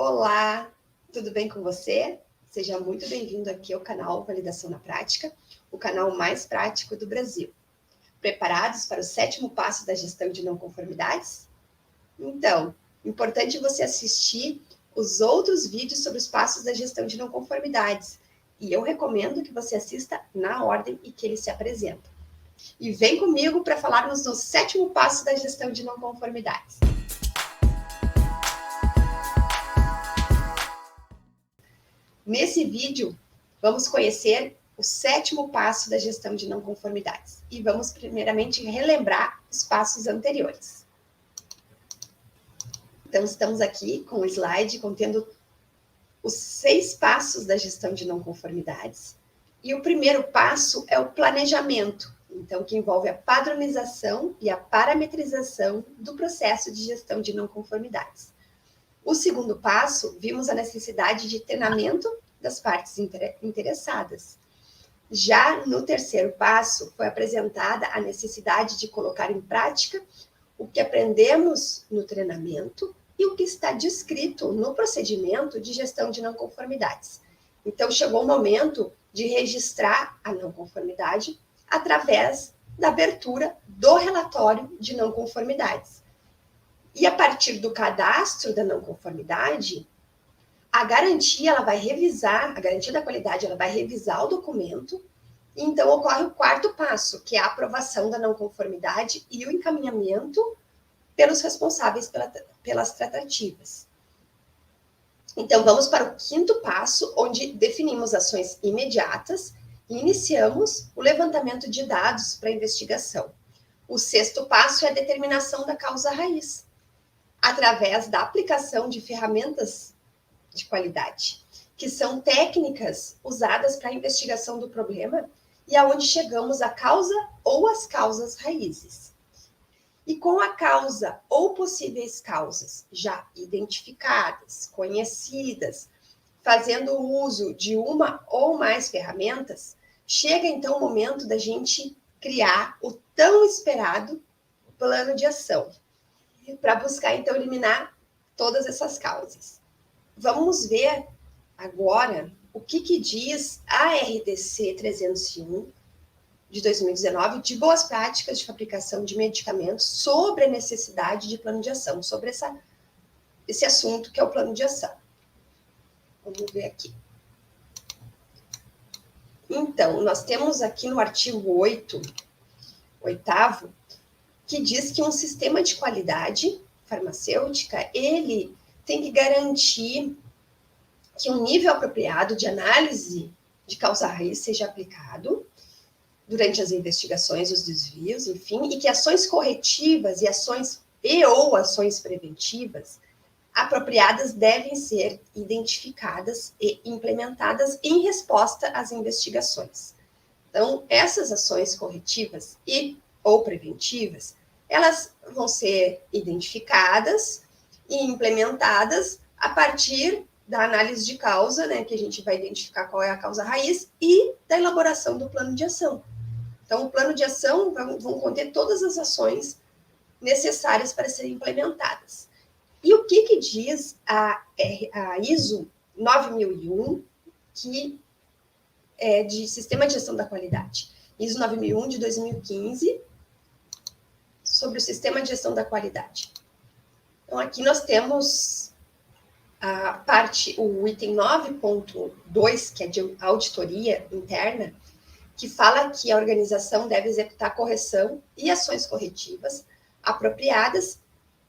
Olá, tudo bem com você? Seja muito bem-vindo aqui ao canal Validação na Prática, o canal mais prático do Brasil. Preparados para o 7º passo da gestão de não conformidades? Então, importante você assistir os outros vídeos sobre os passos da gestão de não conformidades. E eu recomendo que você assista na ordem em que eles se apresentam. E vem comigo para falarmos do 7º passo da gestão de não conformidades. Nesse vídeo, vamos conhecer o 7º passo da gestão de não conformidades. E vamos primeiramente relembrar os passos anteriores. Então, estamos aqui com o slide contendo os 6 passos da gestão de não conformidades. E o primeiro passo é o planejamento, então, que envolve a padronização e a parametrização do processo de gestão de não conformidades. O segundo passo, vimos a necessidade de treinamento das partes interessadas. Já no terceiro passo, foi apresentada a necessidade de colocar em prática o que aprendemos no treinamento e o que está descrito no procedimento de gestão de não conformidades. Então, chegou o momento de registrar a não conformidade através da abertura do relatório de não conformidades. E a partir do cadastro da não conformidade, a garantia ela vai revisar, a garantia da qualidade ela vai revisar o documento, e então ocorre o 4º passo, que é a aprovação da não conformidade e o encaminhamento pelos responsáveis pelas tratativas. Então, vamos para o 5º passo, onde definimos ações imediatas e iniciamos o levantamento de dados para a investigação. O 6º passo é a determinação da causa raiz, através da aplicação de ferramentas de qualidade, que são técnicas usadas para a investigação do problema e aonde chegamos à causa ou às causas raízes. E com a causa ou possíveis causas já identificadas, conhecidas, fazendo uso de uma ou mais ferramentas, chega então o momento da gente criar o tão esperado plano de ação, para buscar então eliminar todas essas causas. Vamos ver agora o que diz a RDC 301 de 2019 de boas práticas de fabricação de medicamentos sobre a necessidade de plano de ação, sobre esse assunto que é o plano de ação. Vamos ver aqui. Então, nós temos aqui no artigo 8º, que diz que um sistema de qualidade farmacêutica, ele tem que garantir que um nível apropriado de análise de causa raiz seja aplicado durante as investigações, os desvios, enfim, e que ações corretivas ou ações preventivas apropriadas devem ser identificadas e implementadas em resposta às investigações. Então, essas ações corretivas ou preventivas, elas vão ser identificadas e implementadas a partir da análise de causa, né, que a gente vai identificar qual é a causa raiz, e da elaboração do plano de ação. Então, o plano de ação vão conter todas as ações necessárias para serem implementadas. E o que diz a ISO 9001, que é de Sistema de Gestão da Qualidade? ISO 9001 de 2015, sobre o Sistema de Gestão da Qualidade. Então, aqui nós temos o item 9.2, que é de auditoria interna, que fala que a organização deve executar correção e ações corretivas apropriadas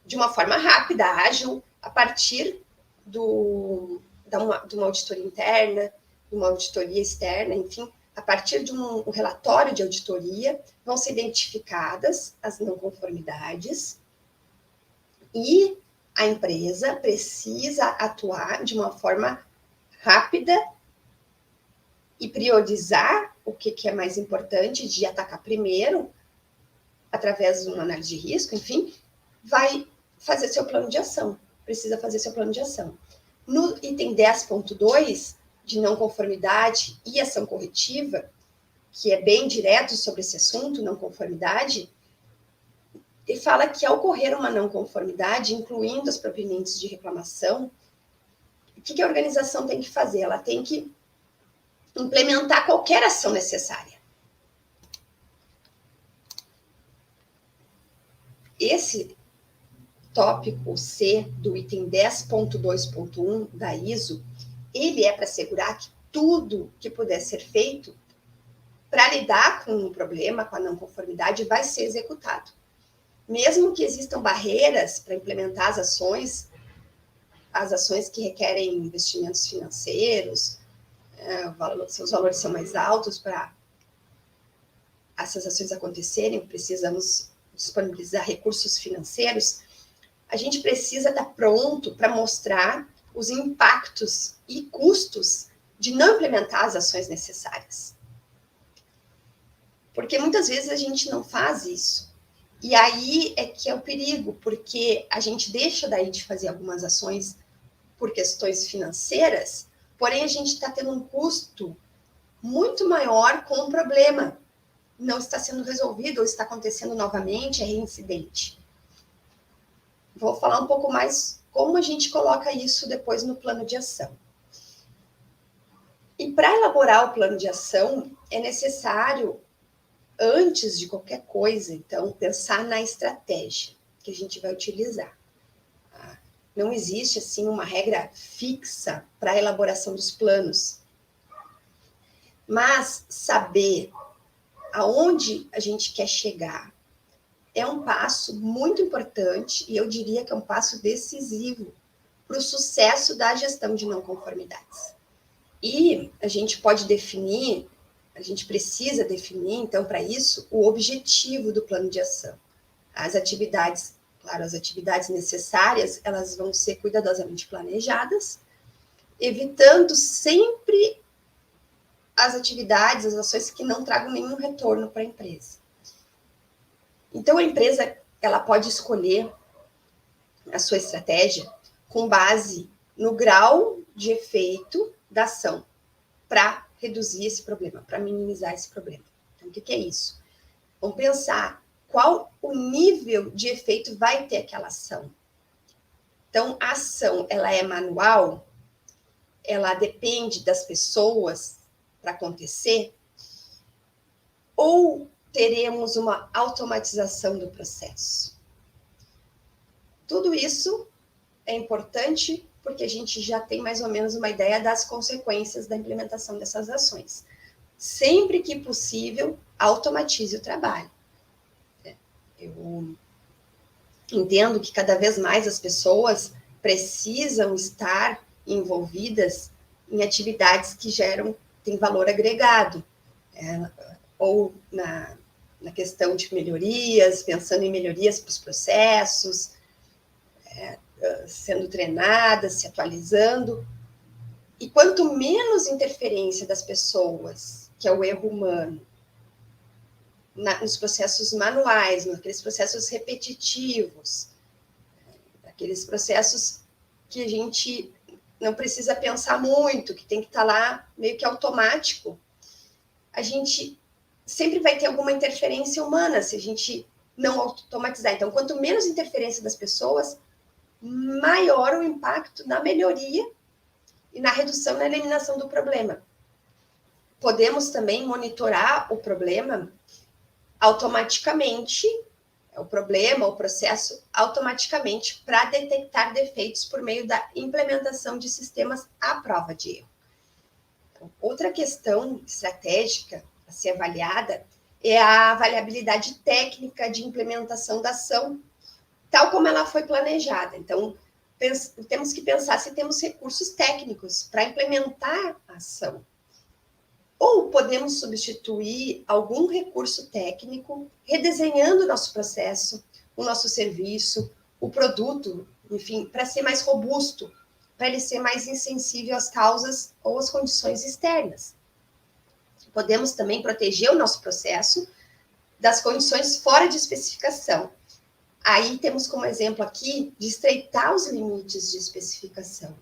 de uma forma rápida, ágil, a partir de uma auditoria interna, de uma auditoria externa, enfim, a partir de um relatório de auditoria, vão ser identificadas as não conformidades e a empresa precisa atuar de uma forma rápida e priorizar o que é mais importante de atacar primeiro, através de uma análise de risco, enfim, vai fazer seu plano de ação, precisa fazer seu plano de ação. No item 10.2, de não conformidade e ação corretiva, que é bem direto sobre esse assunto, não conformidade, ele fala que ao ocorrer uma não conformidade, incluindo as provenientes de reclamação, o que a organização tem que fazer? Ela tem que implementar qualquer ação necessária. Esse tópico C do item 10.2.1 da ISO, ele é para assegurar que tudo que puder ser feito para lidar com o problema, com a não conformidade, vai ser executado. Mesmo que existam barreiras para implementar as ações que requerem investimentos financeiros, seus valores são mais altos para essas ações acontecerem, precisamos disponibilizar recursos financeiros, a gente precisa estar pronto para mostrar os impactos e custos de não implementar as ações necessárias. Porque muitas vezes a gente não faz isso. E aí é que é o perigo, porque a gente deixa daí de fazer algumas ações por questões financeiras, porém a gente está tendo um custo muito maior com o problema. Não está sendo resolvido ou está acontecendo novamente, é reincidente. Vou falar um pouco mais como a gente coloca isso depois no plano de ação. E para elaborar o plano de ação, é necessário, antes de qualquer coisa, então, pensar na estratégia que a gente vai utilizar. Não existe, assim, uma regra fixa para a elaboração dos planos. Mas saber aonde a gente quer chegar é um passo muito importante e eu diria que é um passo decisivo para o sucesso da gestão de não conformidades. E a gente pode definir, a gente precisa definir, então, para isso, o objetivo do plano de ação. As atividades, claro, as atividades necessárias, elas vão ser cuidadosamente planejadas, evitando sempre as atividades, as ações que não tragam nenhum retorno para a empresa. Então, a empresa, ela pode escolher a sua estratégia com base no grau de efeito da ação para reduzir esse problema, para minimizar esse problema. Então, o que é isso? Vamos pensar qual o nível de efeito vai ter aquela ação. Então, a ação, ela é manual, ela depende das pessoas para acontecer, ou teremos uma automatização do processo. Tudo isso é importante porque a gente já tem mais ou menos uma ideia das consequências da implementação dessas ações. Sempre que possível, automatize o trabalho. Eu entendo que cada vez mais as pessoas precisam estar envolvidas em atividades que têm valor agregado, ou na questão de melhorias, pensando em melhorias para os processos, sendo treinadas, se atualizando. E quanto menos interferência das pessoas, que é o erro humano, nos processos manuais, naqueles processos repetitivos, aqueles processos que a gente não precisa pensar muito, que tem que estar lá meio que automático, a gente sempre vai ter alguma interferência humana se a gente não automatizar. Então, quanto menos interferência das pessoas, maior o impacto na melhoria e na redução, na eliminação do problema. Podemos também monitorar o problema automaticamente, o problema, o processo, automaticamente para detectar defeitos por meio da implementação de sistemas à prova de erro. Então, outra questão estratégica a ser avaliada é a avaliabilidade técnica de implementação da ação, tal como ela foi planejada. Então, temos que pensar se temos recursos técnicos para implementar a ação. Ou podemos substituir algum recurso técnico, redesenhando o nosso processo, o nosso serviço, o produto, enfim, para ser mais robusto, para ele ser mais insensível às causas ou às condições externas. Podemos também proteger o nosso processo das condições fora de especificação. Aí temos como exemplo aqui de estreitar os limites de especificação.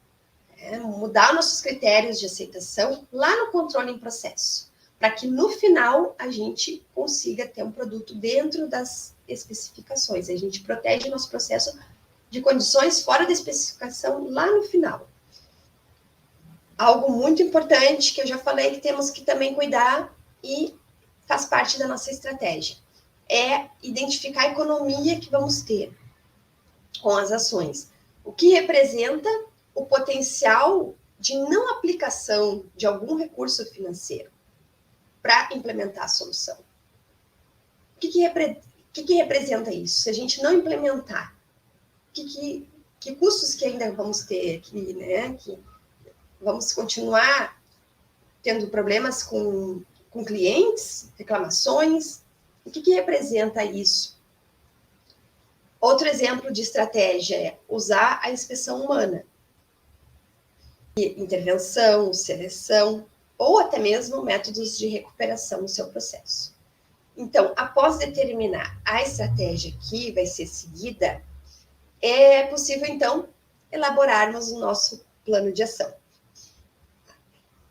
Mudar nossos critérios de aceitação lá no controle em processo, para que no final a gente consiga ter um produto dentro das especificações. A gente protege o nosso processo de condições fora da especificação lá no final. Algo muito importante que eu já falei que temos que também cuidar e faz parte da nossa estratégia é identificar a economia que vamos ter com as ações. O que representa o potencial de não aplicação de algum recurso financeiro para implementar a solução. O que representa isso? Se a gente não implementar, que custos que ainda vamos ter aqui, né? Que vamos continuar tendo problemas com clientes, reclamações. O que representa isso? Outro exemplo de estratégia é usar a inspeção humana. Intervenção, seleção, ou até mesmo métodos de recuperação no seu processo. Então, após determinar a estratégia que vai ser seguida, é possível, então, elaborarmos o nosso plano de ação.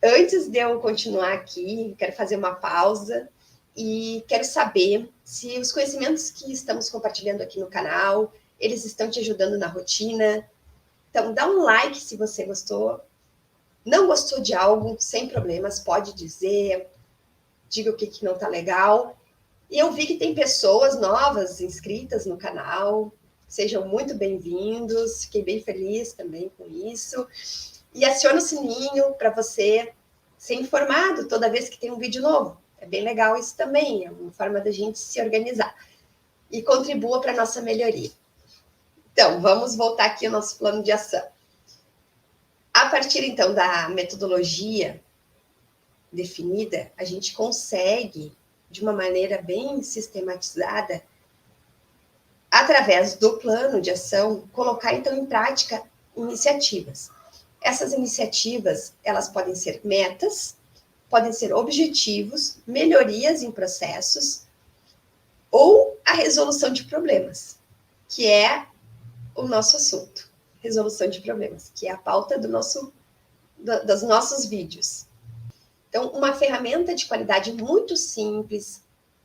Antes de eu continuar aqui, quero fazer uma pausa e quero saber se os conhecimentos que estamos compartilhando aqui no canal, eles estão te ajudando na rotina. Então, dá um like se você gostou. Não gostou de algo, sem problemas, pode dizer, diga o que não está legal. E eu vi que tem pessoas novas inscritas no canal, sejam muito bem-vindos, fiquei bem feliz também com isso. E aciona o sininho para você ser informado toda vez que tem um vídeo novo. É bem legal isso também, é uma forma da gente se organizar. E contribua para a nossa melhoria. Então, vamos voltar aqui ao nosso plano de ação. A partir, então, da metodologia definida, a gente consegue, de uma maneira bem sistematizada, através do plano de ação, colocar, então, em prática iniciativas. Essas iniciativas, elas podem ser metas, podem ser objetivos, melhorias em processos, ou a resolução de problemas, que é o nosso assunto. Resolução de problemas, que é a pauta dos nossos vídeos. Então, uma ferramenta de qualidade muito simples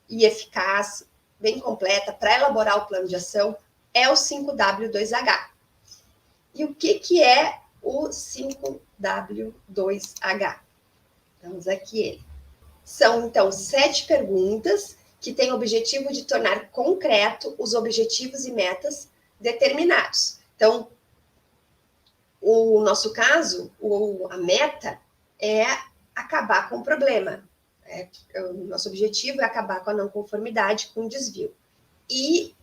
e eficaz, bem completa, para elaborar o plano de ação, é o 5W2H. E o que é o 5W2H? Vamos aqui ele. São, então, 7 perguntas que têm o objetivo de tornar concreto os objetivos e metas determinados. Então, o nosso caso, a meta é acabar com o problema. O nosso objetivo é acabar com a não conformidade, com o desvio. E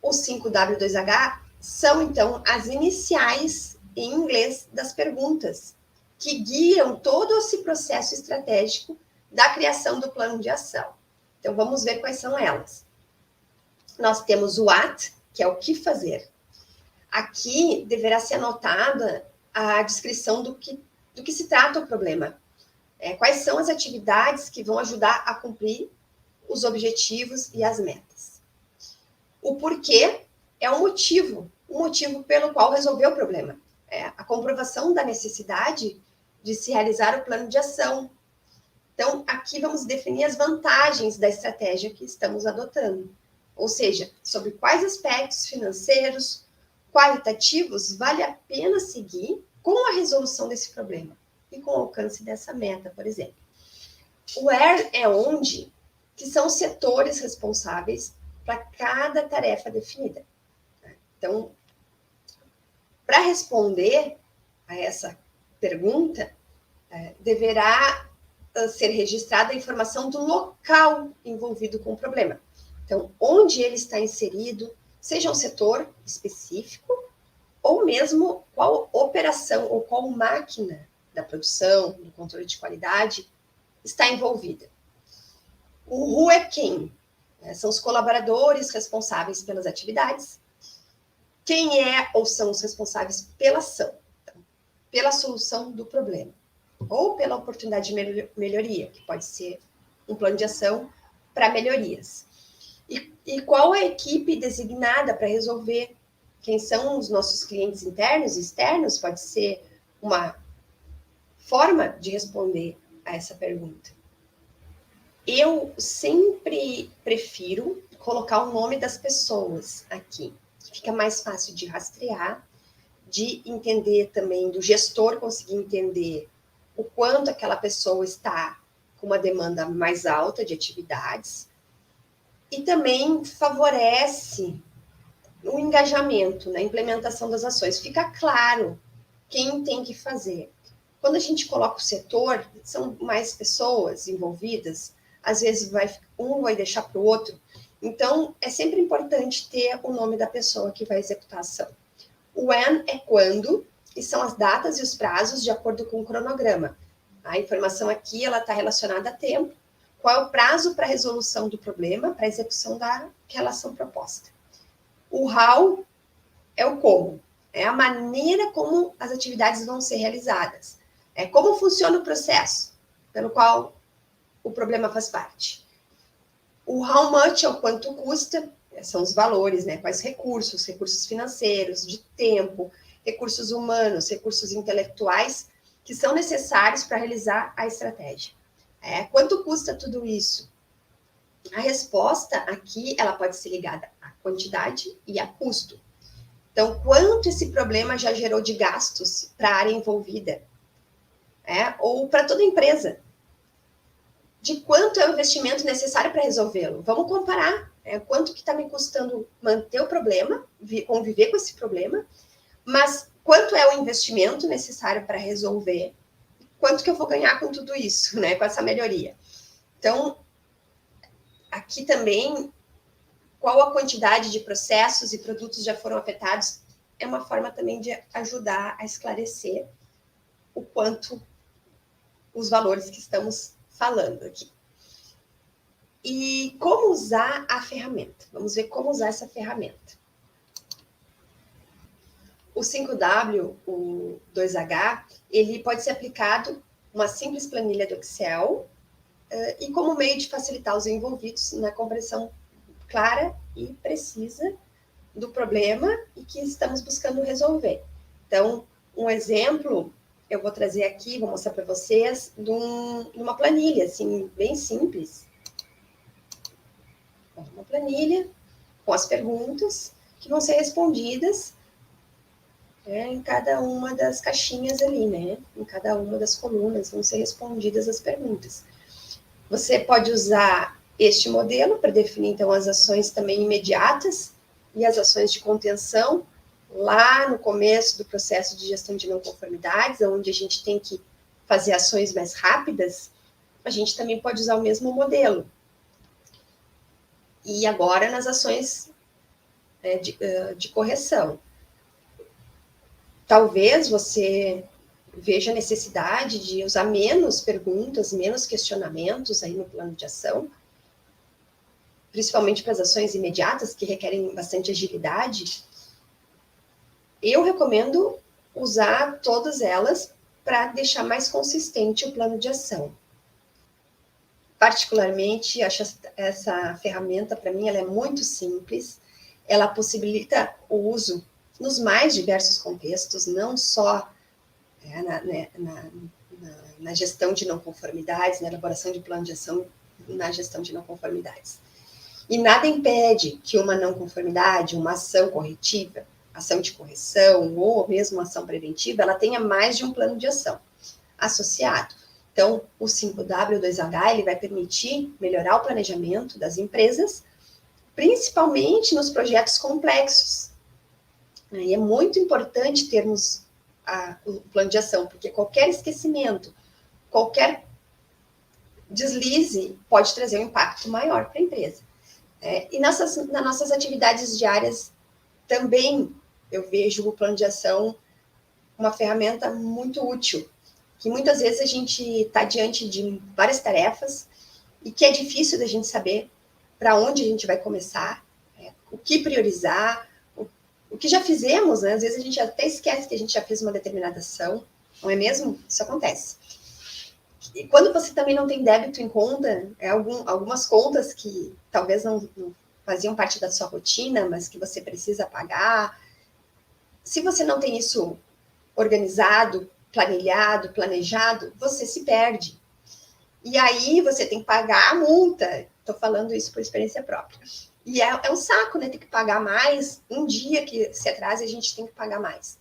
o 5W2H são, então, as iniciais em inglês das perguntas, que guiam todo esse processo estratégico da criação do plano de ação. Então, vamos ver quais são elas. Nós temos o what, que é o que fazer. Aqui deverá ser anotada a descrição do que se trata o problema. Quais são as atividades que vão ajudar a cumprir os objetivos e as metas. O porquê é o motivo pelo qual resolver o problema. A comprovação da necessidade de se realizar o plano de ação. Então, aqui vamos definir as vantagens da estratégia que estamos adotando. Ou seja, sobre quais aspectos financeiros, qualitativos vale a pena seguir com a resolução desse problema e com o alcance dessa meta, por exemplo. O where é onde, que são os setores responsáveis para cada tarefa definida. Então, para responder a essa pergunta, deverá ser registrada a informação do local envolvido com o problema. Então, onde ele está inserido, seja um setor específico, ou mesmo qual operação ou qual máquina da produção, do controle de qualidade, está envolvida. O who é quem? São os colaboradores responsáveis pelas atividades. Quem é ou são os responsáveis pela ação, então, pela solução do problema, ou pela oportunidade de melhoria, que pode ser um plano de ação para melhorias. E qual a equipe designada para resolver? Quem são os nossos clientes internos e externos? Pode ser uma forma de responder a essa pergunta. Eu sempre prefiro colocar o nome das pessoas aqui, que fica mais fácil de rastrear, de entender também, do gestor conseguir entender o quanto aquela pessoa está com uma demanda mais alta de atividades, e também favorece o engajamento na implementação das ações. Fica claro quem tem que fazer. Quando a gente coloca o setor, são mais pessoas envolvidas, às vezes um vai deixar para o outro. Então, é sempre importante ter o nome da pessoa que vai executar a ação. O when é quando, e são as datas e os prazos de acordo com o cronograma. A informação aqui ela está relacionada a tempo. Qual é o prazo para a resolução do problema, para a execução daquela ação proposta. O how é o como, é a maneira como as atividades vão ser realizadas. É como funciona o processo pelo qual o problema faz parte. O how much é o quanto custa, são os valores, né? Quais recursos, recursos financeiros, de tempo, recursos humanos, recursos intelectuais, que são necessários para realizar a estratégia. Quanto custa tudo isso? A resposta aqui, ela pode ser ligada à quantidade e a custo. Então, quanto esse problema já gerou de gastos para a área envolvida? Ou para toda a empresa? De quanto é o investimento necessário para resolvê-lo? Vamos comparar. Quanto que está me custando manter o problema, conviver com esse problema, mas quanto é o investimento necessário para resolver? Quanto que eu vou ganhar com tudo isso, né? Com essa melhoria? Então, aqui também, qual a quantidade de processos e produtos já foram afetados? É uma forma também de ajudar a esclarecer o quanto os valores que estamos falando aqui. E como usar a ferramenta? Vamos ver como usar essa ferramenta. O 5W, o 2H, ele pode ser aplicado uma simples planilha do Excel e como meio de facilitar os envolvidos na compreensão clara e precisa do problema e que estamos buscando resolver. Então, um exemplo eu vou trazer aqui, vou mostrar para vocês, de uma planilha, assim, bem simples. Uma planilha com as perguntas que vão ser respondidas em cada uma das caixinhas ali, né? Em cada uma das colunas vão ser respondidas as perguntas. Você pode usar este modelo para definir, então, as ações também imediatas e as ações de contenção, lá no começo do processo de gestão de não conformidades, onde a gente tem que fazer ações mais rápidas, a gente também pode usar o mesmo modelo. E agora nas ações de correção. Talvez você veja a necessidade de usar menos perguntas, menos questionamentos aí no plano de ação, principalmente para as ações imediatas, que requerem bastante agilidade. Eu recomendo usar todas elas para deixar mais consistente o plano de ação. Particularmente, acho essa ferramenta, para mim, ela é muito simples, ela possibilita o uso nos mais diversos contextos, não só na gestão de não conformidades, na elaboração de plano de ação, na gestão de não conformidades. E nada impede que uma não conformidade, uma ação corretiva, ação de correção ou mesmo ação preventiva, ela tenha mais de um plano de ação associado. Então, o 5W, 2H, ele vai permitir melhorar o planejamento das empresas, principalmente nos projetos complexos. E é muito importante termos o plano de ação, porque qualquer esquecimento, qualquer deslize pode trazer um impacto maior para a empresa. E nas nossas atividades diárias também eu vejo o plano de ação uma ferramenta muito útil, que muitas vezes a gente está diante de várias tarefas e que é difícil da gente saber para onde a gente vai começar, o que priorizar, o que já fizemos, né? Às vezes a gente até esquece que a gente já fez uma determinada ação, não é mesmo? Isso acontece. E quando você também não tem débito em conta, algumas contas que talvez não faziam parte da sua rotina, mas que você precisa pagar. Se você não tem isso organizado, planilhado, planejado, você se perde. E aí você tem que pagar a multa. Estou falando isso por experiência própria. E é um saco, né? Ter que pagar mais. Um dia que se atrasa, a gente tem que pagar mais.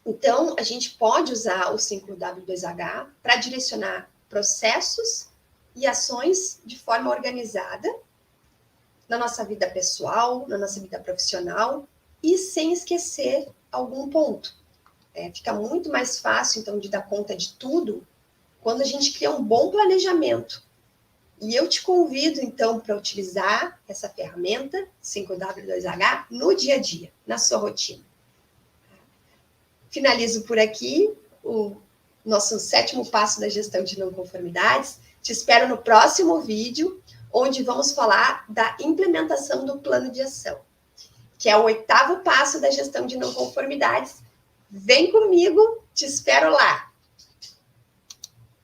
Então, a gente pode usar o 5W2H para direcionar processos e ações de forma organizada na nossa vida pessoal, na nossa vida profissional e sem esquecer algum ponto. Fica muito mais fácil, então, de dar conta de tudo quando a gente cria um bom planejamento. E eu te convido, então, para utilizar essa ferramenta 5W2H no dia a dia, na sua rotina. Finalizo por aqui o nosso 7º passo da gestão de não conformidades. Te espero no próximo vídeo, onde vamos falar da implementação do plano de ação, que é o 8º passo da gestão de não conformidades. Vem comigo, te espero lá!